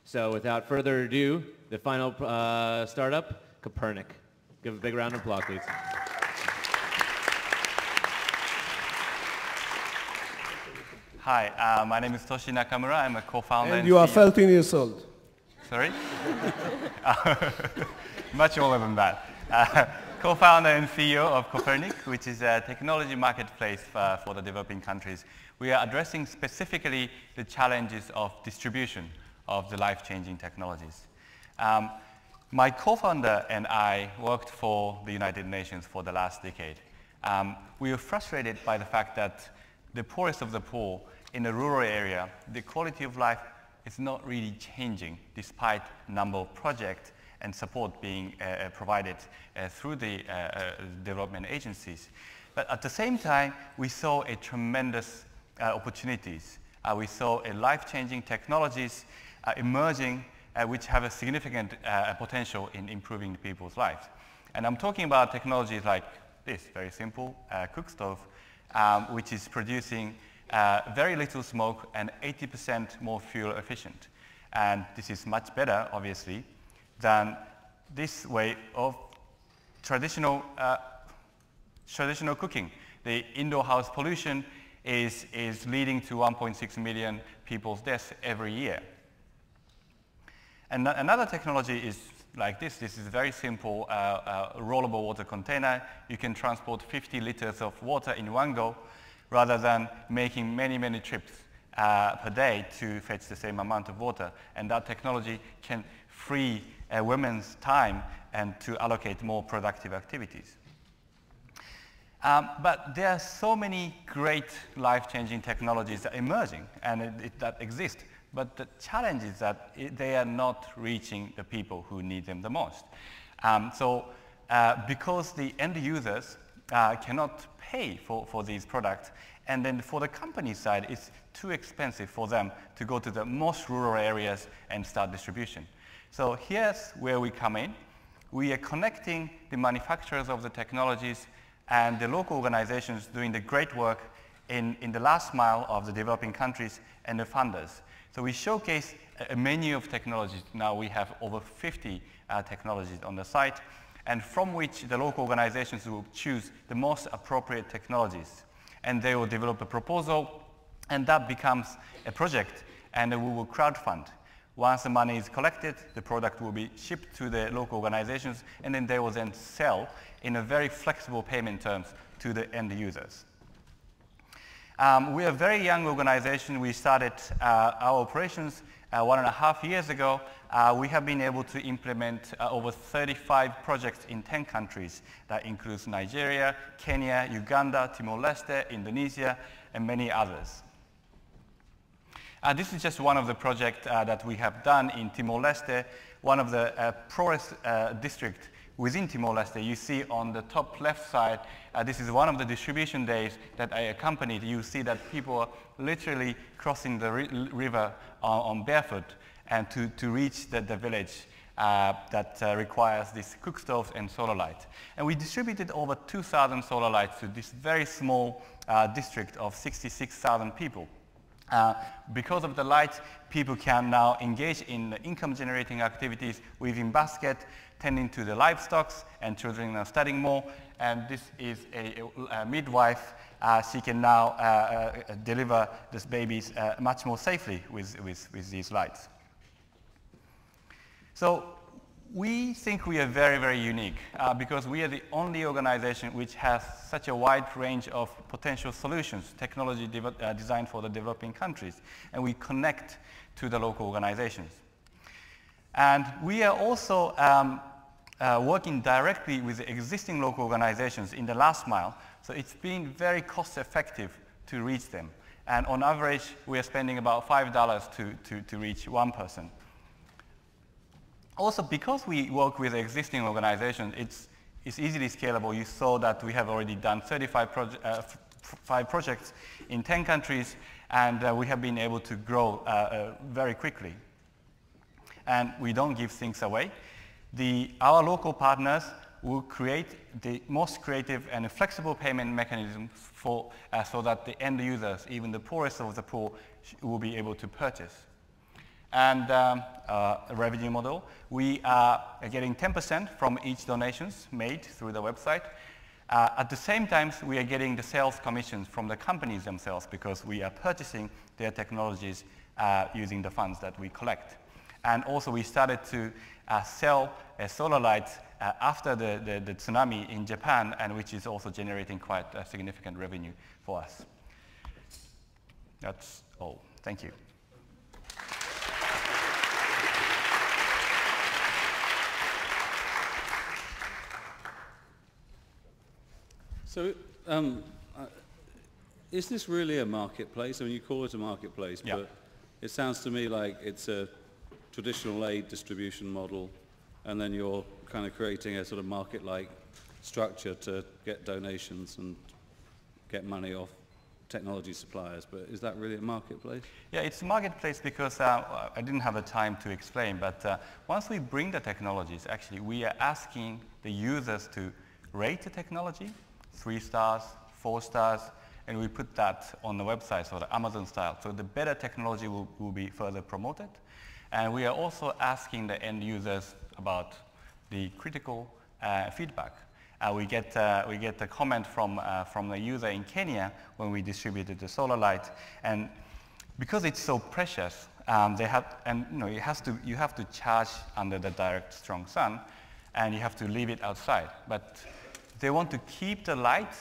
So without further ado, the final startup, Kopernik. Give a big round of applause, please. Hi, my name is Toshi Nakamura. I'm a co-founder. And you are 13 years old. Sorry? Much older than that. Co-founder and CEO of Kopernik, which is a technology marketplace for the developing countries. We are addressing specifically the challenges of distribution of the life-changing technologies. My co-founder and I worked for the United Nations for the last decade. We were frustrated by the fact that the poorest of the poor in a rural area, the quality of life is not really changing despite number of projects and support being provided through the development agencies. But at the same time, we saw a tremendous opportunities. We saw a life-changing technologies emerging which have a significant potential in improving people's lives. And I'm talking about technologies like this, very simple, cook stove, which is producing very little smoke and 80% more fuel efficient. And this is much better, obviously, than this way of traditional cooking. The indoor house pollution is leading to 1.6 million people's deaths every year. And another technology is like this. This is a very simple rollable water container. You can transport 50 liters of water in one go rather than making many, many trips per day to fetch the same amount of water. And that technology can free women's time and to allocate more productive activities. But there are so many great life-changing technologies that are emerging and that exist. But the challenge is that they are not reaching the people who need them the most. Because the end users cannot pay for these products, and then for the company side, it's too expensive for them to go to the most rural areas and start distribution. So here's where we come in. We are connecting the manufacturers of the technologies and the local organizations doing the great work in the last mile of the developing countries and the funders. So we showcase a menu of technologies. Now we have over 50 technologies on the site, and from which the local organizations will choose the most appropriate technologies. And they will develop a proposal, and that becomes a project, and we will crowdfund. Once the money is collected, the product will be shipped to the local organizations, and then they will then sell in a very flexible payment terms to the end users. We are a very young organization. We started our operations 1.5 years ago. We have been able to implement over 35 projects in 10 countries. That includes Nigeria, Kenya, Uganda, Timor-Leste, Indonesia, and many others. This is just one of the projects that we have done in Timor-Leste, one of the poorest districts within Timor-Leste. You see on the top left side, this is one of the distribution days that I accompanied. You see that people are literally crossing the river on barefoot and to reach the village that requires these cook stoves and solar lights. And we distributed over 2,000 solar lights to this very small district of 66,000 people. Because of the lights, people can now engage in income-generating activities, weaving basket, tending to the livestock, and children are studying more. And this is a midwife. She can now deliver these babies much more safely with these lights. So we think we are very, very unique because we are the only organization which has such a wide range of potential solutions, technology designed for the developing countries, and we connect to the local organizations. And we are also working directly with the existing local organizations in the last mile, so it's been very cost effective to reach them. And on average, we are spending about $5 to reach one person. Also, because we work with existing organizations, it's easily scalable. You saw that we have already done 35 projects in 10 countries, and we have been able to grow very quickly. And we don't give things away. Our local partners will create the most creative and flexible payment mechanisms so that the end users, even the poorest of the poor, will be able to purchase. And a revenue model. We are getting 10% from each donations made through the website. At the same time, we are getting the sales commissions from the companies themselves because we are purchasing their technologies using the funds that we collect. And also we started to sell solar lights after the tsunami in Japan, and which is also generating quite a significant revenue for us. That's all. Thank you. So, is this really a marketplace? I mean, you call it a marketplace, yeah. but it sounds to me like it's a traditional aid distribution model, and then you're kind of creating a sort of market-like structure to get donations and get money off technology suppliers. But is that really a marketplace? Yeah, it's a marketplace because I didn't have the time to explain, but once we bring the technologies, actually, we are asking the users to rate the technology, 3 stars, 4 stars, and we put that on the website, so the Amazon style. So the better technology will be further promoted. And we are also asking the end users about the critical feedback. We get a comment from the user in Kenya when we distributed the solar light. And because it's so precious, you have to charge under the direct strong sun, and you have to leave it outside. But they want to keep the light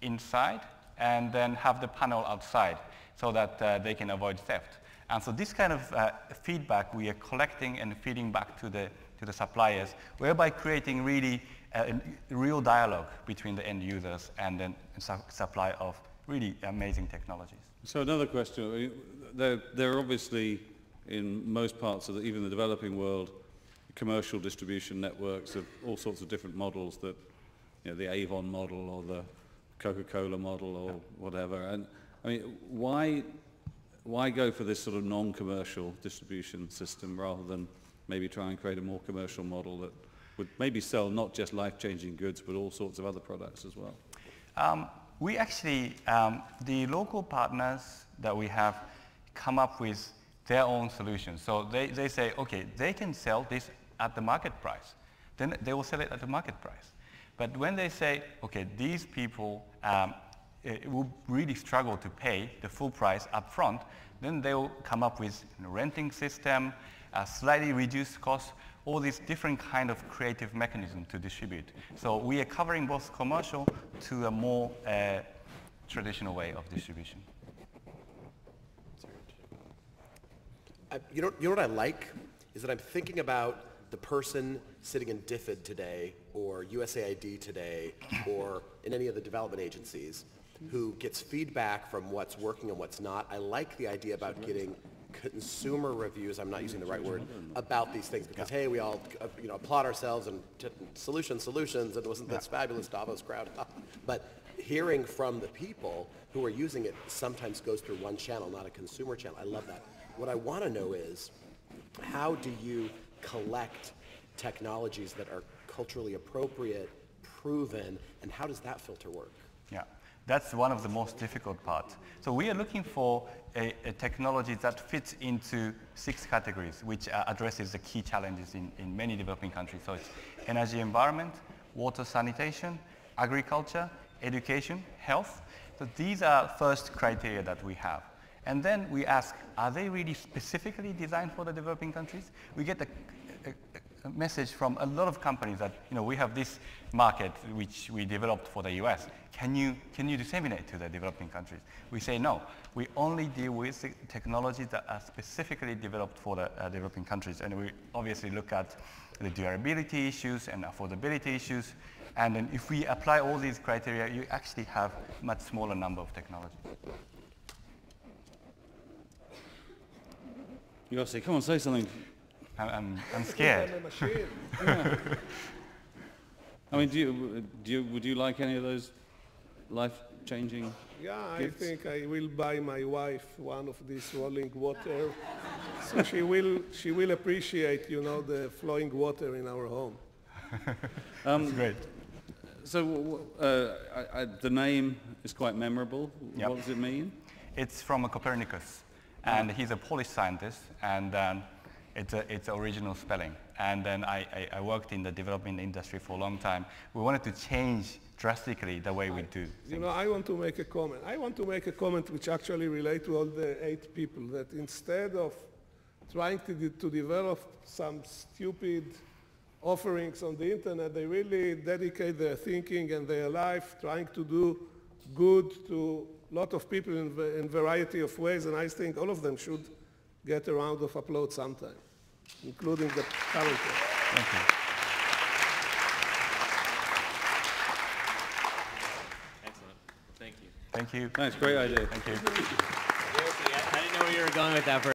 inside and then have the panel outside so that they can avoid theft. And so this kind of feedback we are collecting and feeding back to the suppliers, whereby creating really real dialogue between the end users and then supply of really amazing technologies. So another question, there are obviously in most parts of even the developing world, commercial distribution networks of all sorts of different models that, the Avon model or the Coca-Cola model or whatever. And I mean, why go for this sort of non-commercial distribution system rather than maybe try and create a more commercial model that would maybe sell not just life-changing goods but all sorts of other products as well? We actually, the local partners that we have come up with their own solutions. So they say, okay, they can sell this at the market price. Then they will sell it at the market price. But when they say, okay, these people will really struggle to pay the full price up front, then they will come up with a renting system, a slightly reduced cost, all these different kind of creative mechanisms to distribute. So we are covering both commercial to a more traditional way of distribution. You know what I like is that I'm thinking about the person sitting in DFID today or USAID today or in any of the development agencies who gets feedback from what's working and what's not. I like the idea about getting consumer reviews, I'm not using the right word, about these things because, hey, we all applaud ourselves and solutions, and wasn't this fabulous Davos crowd? But hearing from the people who are using it sometimes goes through one channel, not a consumer channel. I love that. What I want to know is, how do you collect technologies that are culturally appropriate, proven, and how does that filter work? Yeah, that's one of the most difficult parts. So we are looking for a technology that fits into 6 categories, which addresses the key challenges in many developing countries. So it's energy environment, water sanitation, agriculture, education, health. So these are first criteria that we have. And then we ask, are they really specifically designed for the developing countries? We get a message from a lot of companies that, we have this market which we developed for the US. Can you disseminate to the developing countries? We say no. We only deal with technologies that are specifically developed for the developing countries. And we obviously look at the durability issues and affordability issues. And then if we apply all these criteria, you actually have a much smaller number of technologies. Yossi, come on, say something. I'm scared. Yeah. I mean, would you like any of those life-changing Yeah, gifts? I think I will buy my wife one of these rolling water, so she will appreciate, the flowing water in our home. That's great. So the name is quite memorable. Yep. What does it mean? It's from a Copernicus. And he's a Polish scientist, and it's original spelling. And then I worked in the development industry for a long time. We wanted to change drastically the way we do things. You know, I want to make a comment. I want to make a comment which actually relates to all the 8 people, that instead of trying to develop some stupid offerings on the internet, they really dedicate their thinking and their life trying to do good to a lot of people in variety of ways, and I think all of them should get a round of applause sometime, including the current one. Thank you. Excellent. Thank you. Thank you. Nice, great idea. Thank you. I didn't know where you were going with that.